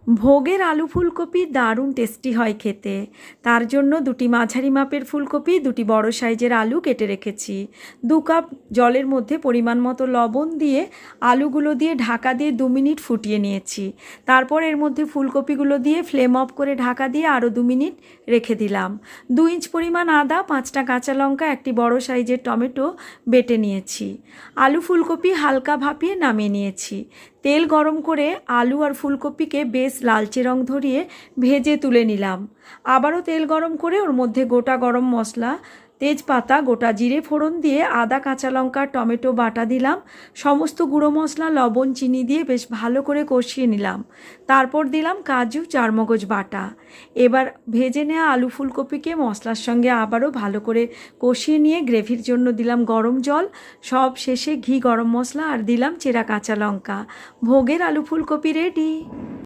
ভোগের আলু ফুলকপি দারুণ টেস্টি হয় খেতে। তার জন্য দুটি মাঝারি মাপের ফুলকপি, দুটি বড় সাইজের আলু কেটে রেখেছি। 2 কাপ জলের মধ্যে পরিমাণ মতো লবণ দিয়ে আলুগুলো দিয়ে ঢাকা দিয়ে 2 মিনিট ফুটিয়ে নিয়েছি। তারপর এর মধ্যে ফুলকপিগুলো দিয়ে ফ্লেম অফ করে ঢাকা দিয়ে আরও 2 মিনিট রেখে দিলাম। 2 ইঞ্চ পরিমাণ আদা, 5টা কাঁচা লঙ্কা, একটি বড় সাইজের টমেটো বেটে নিয়েছি। আলু ফুলকপি হালকা ভাপিয়ে নামিয়ে নিয়েছি। তেল গরম করে আলু আর ফুলকপিকে বেশ লালচে রং ধরিয়ে ভেজে তুলে নিলাম। আবারও তেল গরম করে ওর মধ্যে গোটা গরম মশলা, তেজপাতা, গোটা জিরে ফোড়ন দিয়ে আদা, কাঁচা লঙ্কা, টমেটো বাটা দিলাম। সমস্ত গুঁড়ো মশলা, লবণ, চিনি দিয়ে বেশ ভালো করে কষিয়ে নিলাম। তারপর দিলাম কাজু, চারমগজ বাটা। এবার ভেজে নেওয়া আলু ফুলকপিকে মশলার সঙ্গে আবারও ভালো করে কষিয়ে নিয়ে গ্রেভির জন্য দিলাম গরম জল, সব শেষে ঘি, গরম মশলা আর দিলাম চেরা কাঁচা লঙ্কা। ভোগের আলু ফুলকপি রেডি।